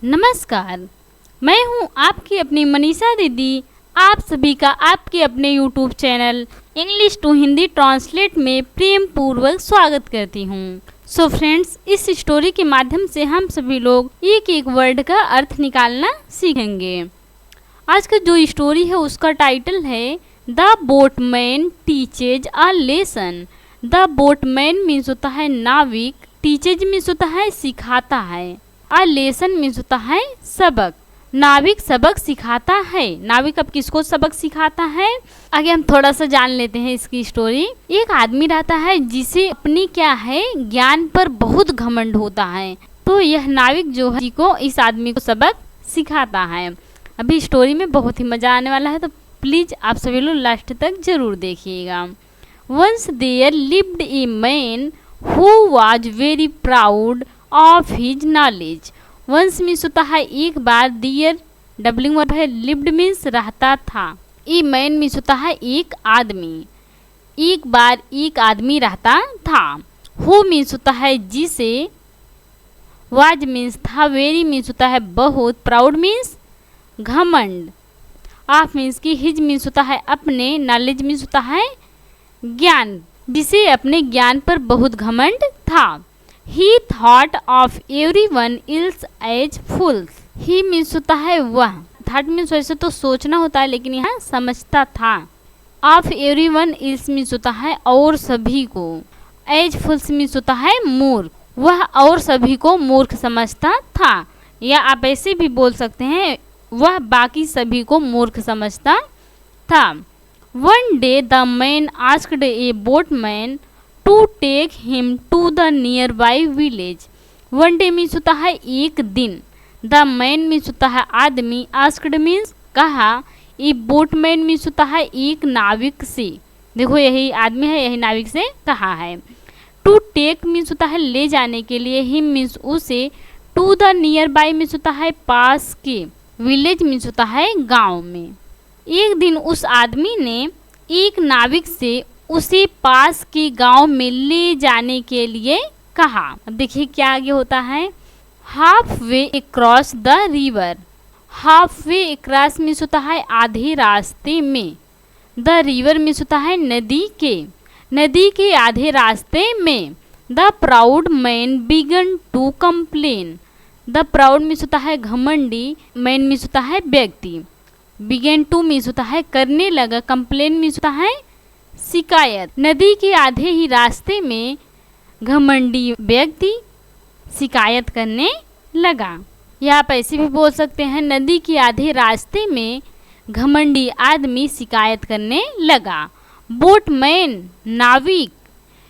नमस्कार, मैं हूं आपकी अपनी मनीषा दीदी। आप सभी का आपके अपने YouTube channel English to Hindi translate में प्रेम पूर्वक स्वागत करती हूं। सो फ्रेंड्स, इस स्टोरी के माध्यम से हम सभी लोग एक एक वर्ड का अर्थ निकालना सीखेंगे। आज का जो स्टोरी है उसका टाइटल है the boatman teaches a lesson. The boatman means होता है नाविक, टीचेज मीन्स होता है सिखाता है, अ लेसन मीन्स होता है सबक। नाविक सबक सिखाता है। नाविक अब किसको सबक सिखाता है, आगे हम थोड़ा सा जान लेते हैं इसकी स्टोरी। एक आदमी रहता है जिसे अपनी क्या है ज्ञान पर बहुत घमंड होता है। तो यह नाविक जो है को इस आदमी को सबक सिखाता है। अभी स्टोरी में बहुत ही मजा आने वाला है, तो प्लीज आप सभी लोग लास्ट तक जरूर देखिएगा। Once there lived a man who was very proud of his knowledge. Once means होता है एक बार, दियर डबलिंग वर्ब है, लिव्ड मीन्स रहता था, ए मैन मीन्स होता है एक आदमी, एक बार एक आदमी रहता था। हु मीन्स होता है जिसे, वाज मीन्स था, वेरी मीन्स होता है बहुत, प्राउड मीन्स घमंड, ऑफ मीन्स की, हिज मीन्स होता है अपने, नॉलेज मीन्स होता है ज्ञान, जिसे अपने ज्ञान पर बहुत घमंड था। He thought of everyone else as fools. He means होता है वह, थॉट मीन्स वैसे तो सोचना होता है लेकिन यहाँ समझता था। Of everyone else मीन्स होता है और सभी को, as fools मीन्स होता है मूर्ख, वह और सभी को मूर्ख समझता था। या आप ऐसे भी बोल सकते हैं वह बाकी सभी को मूर्ख समझता था। One day the man asked a boatman to take him to the nearby village. One day means होता है एक दिन, द मैन मीन्स होता है आदमी, आस्क्ड मीन्स कहा, ए बोटमैन मीन्स होता है एक नाविक से, देखो यही आदमी है, यही नाविक से कहा है। टू टेक मीन्स होता है ले जाने के लिए, हिम मीन्स उसे, to the nearby means होता है पास के, विलेज मीन्स होता है गांव में। एक दिन उस आदमी ने एक नाविक से उसे पास के गांव में ले जाने के लिए कहा। अब देखिए क्या आगे होता है, half way across the river. Half way across means होता है आधे रास्ते में, द रिवर मीन्स होता है नदी के आधे रास्ते में। The proud man began to complain. The proud means होता है घमंडी, मैन मीन्स होता है व्यक्ति, बिगन टू मीन्स होता है करने लगा, कंप्लेन मीन्स होता है शिकायत। नदी के आधे ही रास्ते में घमंडी व्यक्ति शिकायत करने लगा। या आप ऐसे भी बोल सकते हैं नदी के आधे रास्ते में घमंडी आदमी शिकायत करने लगा। बोटमैन नाविक,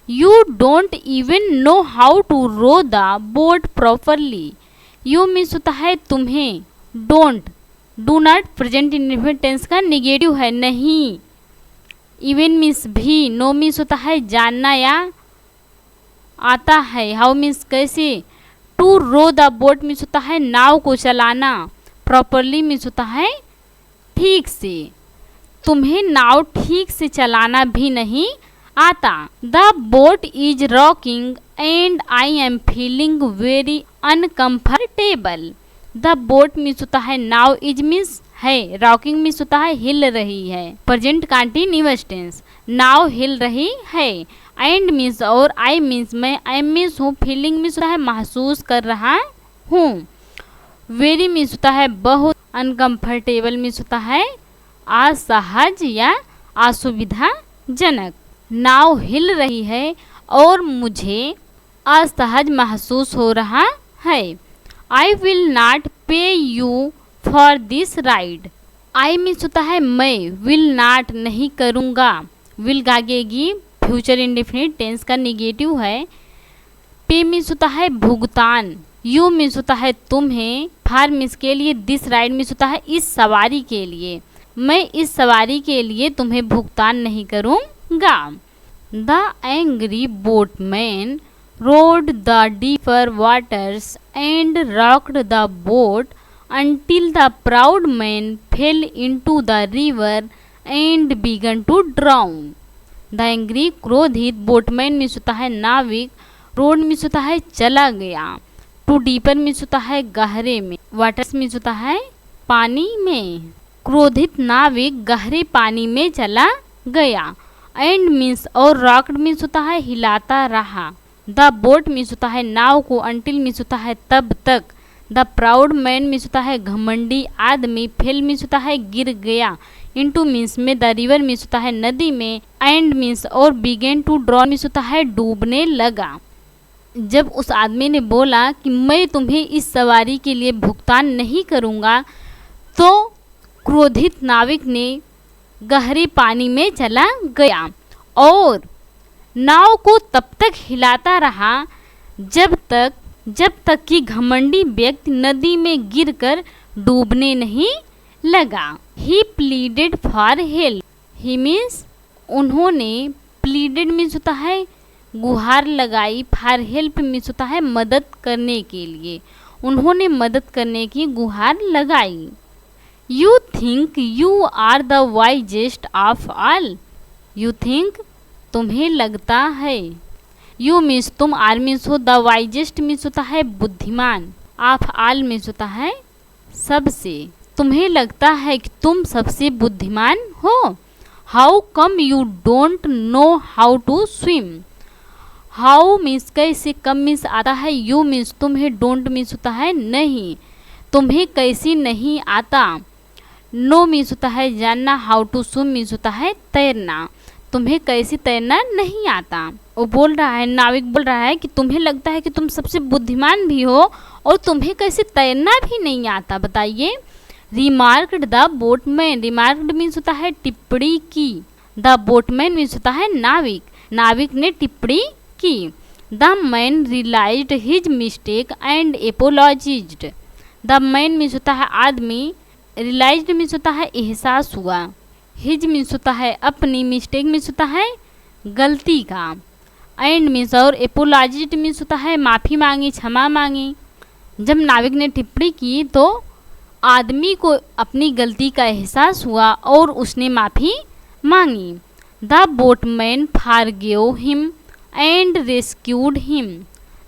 you don't even know how to row the boat properly. You means होता है तुम्हें, don't do not present indefinite tense का निगेटिव है, नहीं, इवन मीन्स भी, नो मीन्स होता है जानना या आता है, हाउ मीन्स कैसे, to row the boat means होता है नाव को चलाना, प्रॉपरली मीन्स होता है ठीक से, तुम्हें नाव ठीक से चलाना भी नहीं आता। The boat is rocking and I am feeling very uncomfortable. The boat means होता है नाव, इज मीन्स है, रॉकिंग मीन्स होता है हिल रही है, प्रेजेंट कंटीन्यूअस टेंस, नाव हिल रही है। एंड मीन्स और, आई मीन्स मैं, आई मीन्स हूँ, फीलिंग मीन्स होता है महसूस कर रहा हूँ, वेरी मीन्स होता है बहुत, अनकंफर्टेबल मीन्स होता है असहज या असुविधाजनक। नाव हिल रही है और मुझे असहज महसूस हो रहा है। आई विल नॉट पे you for this ride. I means होता है मैं, विल नॉट नहीं करूँगा, विल गागेगी, फ्यूचर इंडेफिनिट टेंस का निगेटिव है। पे मीन्स होता है भुगतान, यू मीन्स होता है तुम्हें, फॉर मीन्स के लिए, दिस राइड मीन्स होता है इस सवारी के लिए, मैं इस सवारी के लिए तुम्हें भुगतान नहीं करूँगा। The angry boatman road the deeper waters and rocked the boat until the proud man fell into the river and began to drown. The angry क्रोधित बोटमैन मीन्स होता है नाविक, रोड मीन्स होता है चला गया, टू डीपर मीन्स होता है गहरे में, वाटर मीन्स होता है पानी में। क्रोधित नाविक गहरे पानी में चला गया। एंड मीन्स और रॉक्ड मीन्स होता है हिलाता रहा। द बोट मीन्स होता है नाव को। अंटिल मीन्स होता है तब तक। द प्राउड मैन मीन्स होता है घमंडी आदमी। फेल मीन्स होता है गिर गया। इनटू मीन्स में। द रिवर मीन्स होता है नदी में। एंड मीन्स और बिगेन टू ड्रॉन मीन्स होता है डूबने लगा। जब उस आदमी ने बोला कि मैं तुम्हें इस सवारी के लिए भुगतान नहीं करूँगा, तो क्रोधित नाविक ने गहरे पानी में चला गया और नाव को तब तक हिलाता रहा जब तक कि घमंडी व्यक्ति नदी में गिरकर डूबने नहीं लगा। He pleaded for help. He means उन्होंने, प्लीडेड मीन्स होता है गुहार लगाई, फॉर हेल्प मीन्स होता है मदद करने के लिए। उन्होंने मदद करने की गुहार लगाई। You think you are the wisest of all. You think तुम्हें लगता है। यू मीन्स तुम, आर मीन्स हो, द वाइजेस्ट मीन्स होता है बुद्धिमान, ऑफ ऑल मीन्स होता है सबसे। तुम्हें लगता है कि तुम सबसे बुद्धिमान हो। How come you don't know how to swim. How means कैसे, कम मीन्स आता है यू मीन्स तुम्हें, डोंट मीन्स होता है नहीं, तुम्हें कैसे नहीं आता। नो मीन्स होता है जानना। हाउ टू स्विम मीन्स होता है तैरना, तुम्हें कैसे तैरना नहीं आता। वो बोल रहा है, नाविक बोल रहा है कि तुम्हें लगता है कि तुम सबसे बुद्धिमान भी हो और तुम्हें कैसे तैरना भी नहीं आता, बताइए। Remarked the boatman. Remarked means होता है टिप्पणी की। द बोटमैन मीन्स होता है नाविक, नाविक ने टिप्पणी की। The man realised his mistake and apologised. The man means होता है आदमी, रियलाइज्ड मीन्स होता है एहसास हुआ, हिज मीन्स होता है अपनी, मिस्टेक मीन्स होता है गलती का, एंड मीन्स और, एपोलॉजिज्ड मीन्स होता है माफ़ी मांगी, क्षमा मांगी। जब नाविक ने टिप्पणी की तो आदमी को अपनी गलती का एहसास हुआ और उसने माफ़ी मांगी। The boatman forgave him and rescued him.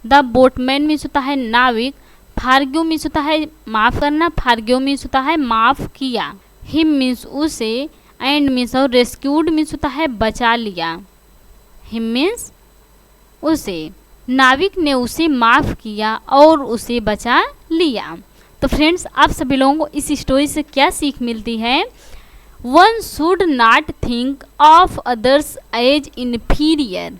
The boatman means होता है नाविक, फॉरगिव मीन्स होता है माफ़ करना, फॉरगिव मीन्स होता है माफ़ किया, हिम मीन्स उसे, एंड मीन्स और, रेस्क्यूड मीन्स होता है बचा लिया। हिम मीन्स उसे, नाविक ने उसे माफ़ किया और उसे बचा लिया। तो फ्रेंड्स, आप सभी लोगों को इस स्टोरी से क्या सीख मिलती है? One should not think of others as inferior.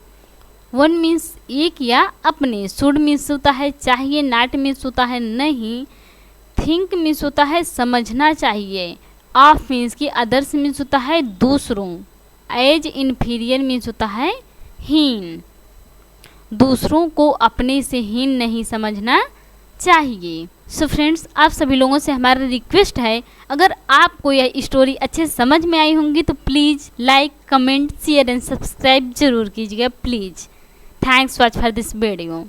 One means एक या अपने, शुड मीन्स होता है चाहिए, नॉट मीन्स होता है नहीं, थिंक मीन्स होता है समझना चाहिए, ऑफ मीन्स की, अदर्स मीन्स होता है दूसरों, एज इन्फीरियर मीन्स होता है हीन, दूसरों को अपने से हीन नहीं समझना चाहिए। सो फ्रेंड्स, आप सभी लोगों से हमारा रिक्वेस्ट है, अगर आपको यह स्टोरी अच्छे से समझ में आई होंगी तो please like, comment, share and subscribe जरूर कीजिएगा please. Thanks watch for this video.